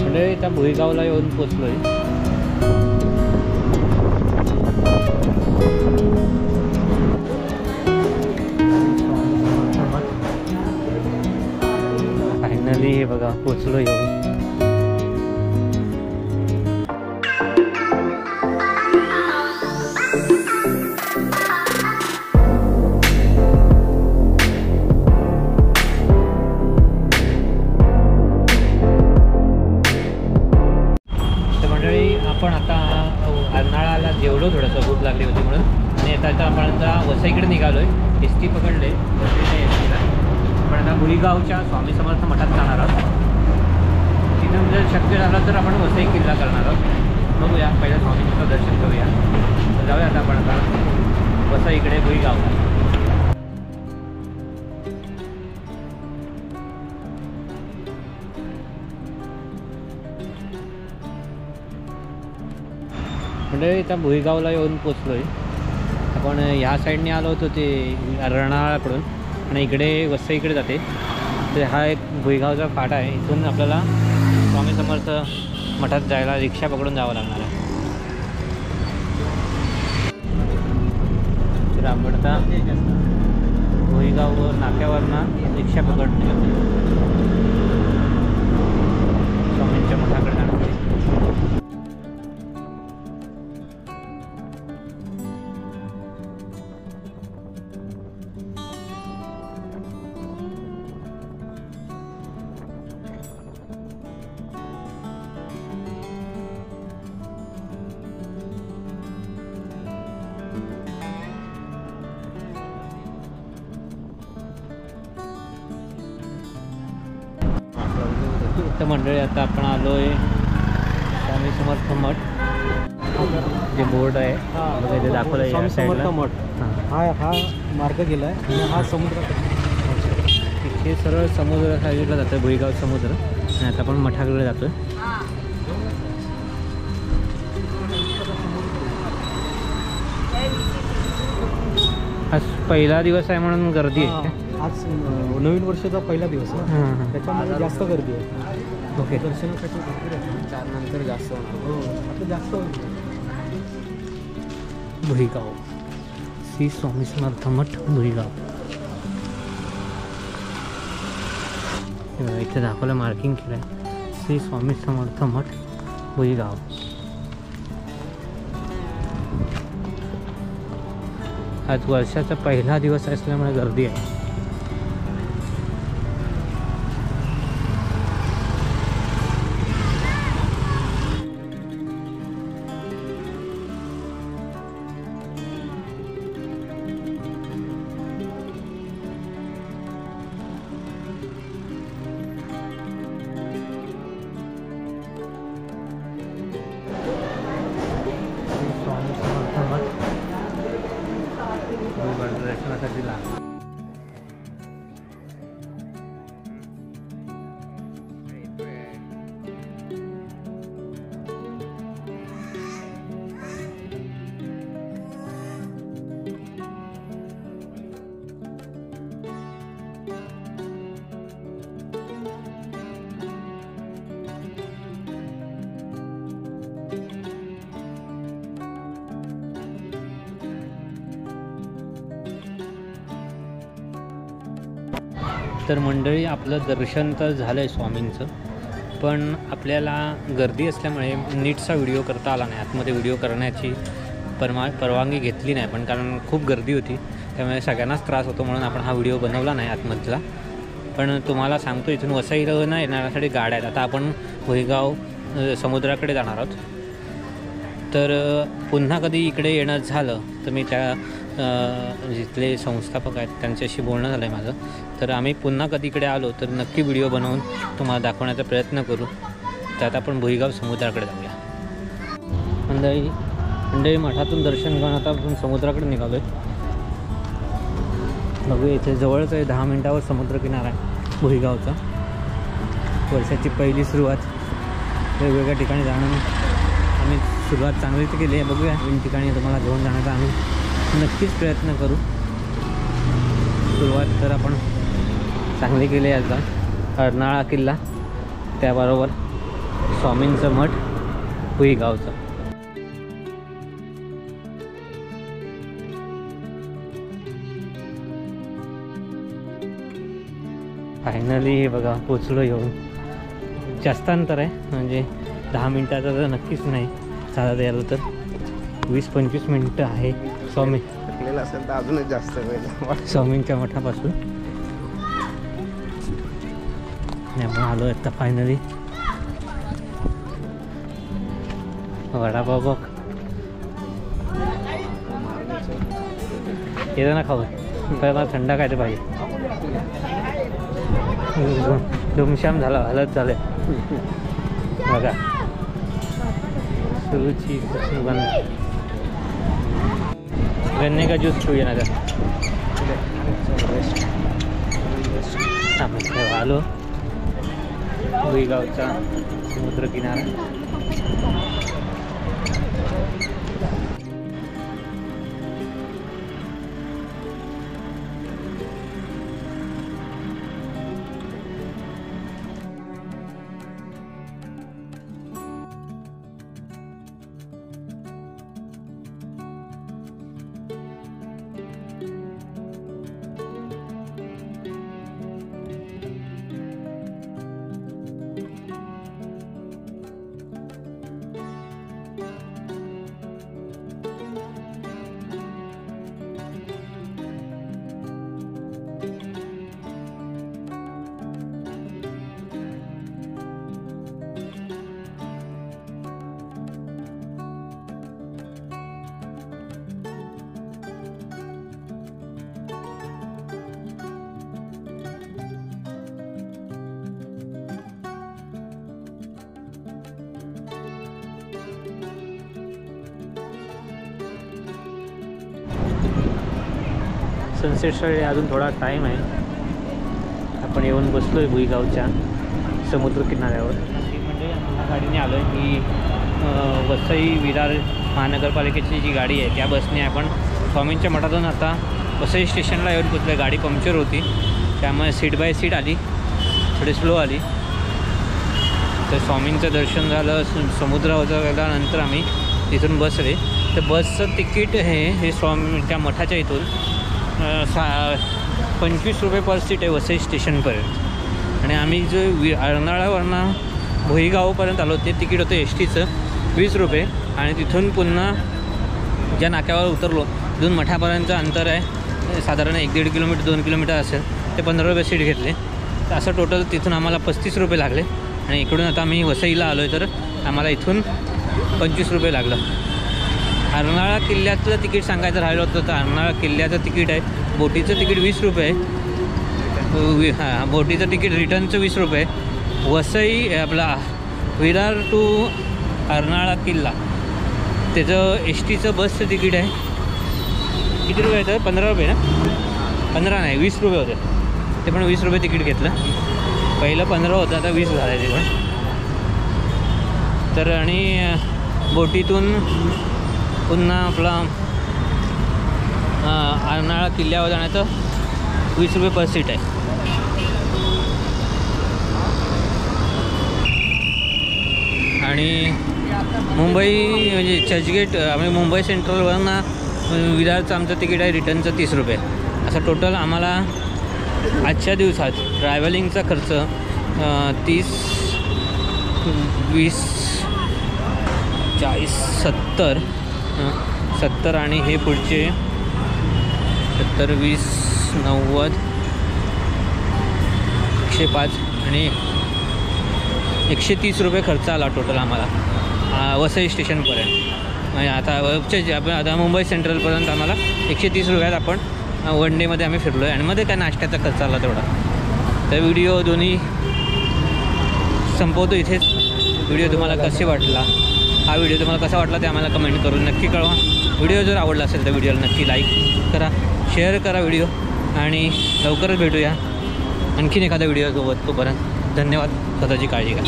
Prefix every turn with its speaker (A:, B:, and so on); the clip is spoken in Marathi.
A: म्हणजे त्या भुईगावला येऊन पोचलोय. फायनली हे बघा पोचलो येऊन. आपण आता अर्नाळाला जेवलो, थोडंसं भूक लागली होती म्हणून. आणि आता आपण आता वसईकडे निघालो आहे. एस टी पकडले एस टीला. आपण आता भुईगावच्या स्वामी समर्थ मठात जाणार आहोत. तिथून जर शक्य झालं तर आपण वसई किल्ला करणार आहोत. बघूया, पहिलं स्वामींचं दर्शन करूया. जाऊया आता आपण आता वसईकडे भुईगावला. म्हणजे त्या भुईगावला येऊन पोचलो आहे. आपण ह्या साईडने आलो होतो ते अर्नाळाकडून आणि इकडे वसईकडे जाते. तर हा एक भुईगावचा फाटा आहे. इथून आपल्याला स्वामी समर्थ मठात जायला रिक्षा पकडून जावं लागणार आहे. तर आपण आता भुईगाव नाक्यावरनं रिक्षा पकडणे स्वामींच्या मठाकडे जाणार आहे. तर मंडळी आता आपण आलो आहे स्वामी समर्थ मठ. जे बोर्ड आहे बघा इथे दाखवलं आहे स्वामी समर्थ मठ. हा मार्ग गेला आहे आणि हा समुद्र. इथे सरळ समुद्र साईडला जातो आहे, भुईगाव समुद्र. आणि आता आपण मठाकडे जातो आहे. आज पहिला दिवस आहे म्हणून गर्दी आहे.
B: आज नवीन वर्षाचा पहिला दिवस आहे, त्याच्यामुळे जास्त गर्दी आहे.
A: ओके,
B: दर्शनासाठी भरपूर आहे. 4 नंतर जास्त होणार. हो, आता जास्त होईल.
A: भुईगाव श्री स्वामी समर्थ मठ भुईगाव. इथे दाखवलं, मार्किंग केलं आहे श्री स्वामी समर्थ मठ भुईगाव. आज वर्षाचा पहिला दिवस असल्यामुळे गर्दी आहे. दर्शनासाठी लागतो. तर मंडळी, आपलं दर्शन तर झालं आहे स्वामींचं, पण आपल्याला गर्दी असल्यामुळे नीटचा व्हिडिओ करता आला नाही. आतमध्ये व्हिडिओ करण्याची परवानगी घेतली नाही, पण कारण खूप गर्दी होती त्यामुळे सगळ्यांनाच त्रास होतो म्हणून आपण हा व्हिडिओ बनवला नाही आतमधला. पण तुम्हाला सांगतो, इथून वसईला येण्यासाठी गाड्या आहेत. आता आपण भुईगाव समुद्राकडे जाणार आहोत. तर पुन्हा कधी इकडे येणं झालं तर मी त्या जिथले संस्थापक आहेत त्यांच्याशी बोलणं झालं आहे माझं. तर आम्ही पुन्हा कधी इकडे आलो तर नक्की व्हिडिओ बनवून तुम्हाला दाखवण्याचा प्रयत्न करू. त्यात आपण भुईगाव समुद्राकडे जाऊया. मंडळी मठातून दर्शन घेऊन आता आपण समुद्राकडे निघालो आहे. बघूया, इथे जवळच आहे, 10 मिनिटावर समुद्रकिनारा आहे भुईगावचा. वर्षाची पहिली सुरुवात वेगवेगळ्या ठिकाणी जाणं आम्ही सुरुवात चांगलीच केली आहे. बघूया, इन ठिकाणी तुम्हाला घेऊन जाण्याचा आम्ही नक्कीच प्रयत्न करू. सुरुवात तर आपण चांगली केली आहे. आता अर्नाळा किल्ला, त्याबरोबर स्वामींचं मठ भुईगावचं. फायनली हे बघा पोचलो येऊन. जास्त अंतर आहे, म्हणजे 10 मिनटाचं तर नक्कीच नाही. चालत यायला तर 20-25 मिनटं आहे. स्वामी
B: असेल तर अजूनच जास्त वेळ
A: स्वामींच्या मठापासून. आपण आलो आता फायनली. वडापाव बघ येतं ना खाऊ. मला थंड काय ते पाहिजे. धुमशाम झाला, हालत झालं बघा. सुरुची गन्ने का ज्यूस पिऊया ना त्या. आलो भुईगावचा समुद्रकिनारा. सनसेटसाठी अजून थोडा टाईम आहे. आपण येऊन बसलो आहे भुईगावच्या समुद्रकिनाऱ्यावर. म्हणजे ह्या गाडीने आलो आहे. ही वसई विरार महानगरपालिकेची जी गाडी आहे त्या बसने आपण स्वामींच्या मठातून आता वसई स्टेशनला येऊन पोचलो. गाडी पंक्चर होती त्यामुळे सीट बाय सीट आली, थोडी स्लो आली. तर स्वामींचं दर्शन झालं, समुद्रावर गेल्यानंतर आम्ही तिथून बसले. तर बसचं तिकीट हे स्वामी त्या मठाच्या इथून 25 रुपये पर सीट आहे वसई स्टेशनपर्यंत. आणि आम्ही जो अर्नाळावरनं भुईगावपर्यंत आलो ते तिकीट होतं एस टीचं 20 रुपये. आणि तिथून पुन्हा ज्या नाक्यावर उतरलो तिथून मठापर्यंतचं अंतर आहे साधारण 1-1.5 किलोमीटर 2 किलोमीटर असेल, ते 15 रुपये सीट घेतले. तर असं टोटल तिथून आम्हाला 35 रुपये लागले. आणि इकडून आता आम्ही वसईला आलो आहे तर आम्हाला इथून 25 रुपये लागलं. अर्नाळा किल्ल्यातलं तिकीट सांगायचं राहिलं होतं तर अर्नाळा किल्ल्याचं तिकीट आहे. बोटीचं तिकीट 20 रुपये. हां, बोटीचं तिकीट रिटर्नचं 20 रुपये. वसई आपला विरार टू अर्नाळा किल्ला त्याचं एस टीचं बसचं तिकीट आहे. किती रुपये येतं? 15 रुपये ना? 15 नाही 20 रुपये होते. ते पण 20 रुपये तिकीट घेतलं. पहिलं 15 होतं, आता 20 झालं आहे ते पण. तर आणि बोटीतून पुन्हा आपला अर्नाळा किल्ल्यावर जाण्याचं 20 रुपये पर सीट आहे. आणि मुंबई म्हणजे चर्चगेट आम्ही मुंबई सेंट्रलवरनं विरारचं आमचं तिकीट आहे रिटर्नचं 30 रुपये. असं टोटल आम्हाला आजच्या दिवसात ट्रॅव्हलिंगचा खर्च 30, 20, 40, 70 आणि हे पुढचे 70, 20, 90, 105 आणि 130 रुपये खर्च आला टोटल आम्हाला वसई स्टेशनपर्यंत. म्हणजे आता मुंबई सेंट्रलपर्यंत आम्हाला 130 रुपयात आपण वन डेमध्ये आम्ही फिरलो आहे. आणि मध्ये काय नाश्त्याचा खर्च आला तेवढा. तर व्हिडिओ दोन्ही संपवतो इथेच. व्हिडिओ तुम्हाला कसे वाटला, हा व्हिडिओ तुम्हाला कसा वाटला ते आम्हाला कमेंट करून नक्की कळवा. व्हिडिओ जर आवडला असेल तर व्हिडिओला नक्की लाईक करा, शेअर करा व्हिडिओ. आणि लवकरच भेटूया आणखीन एखादा व्हिडिओसोबत. तोपर्यंत धन्यवाद. स्वतःची काळजी घ्या.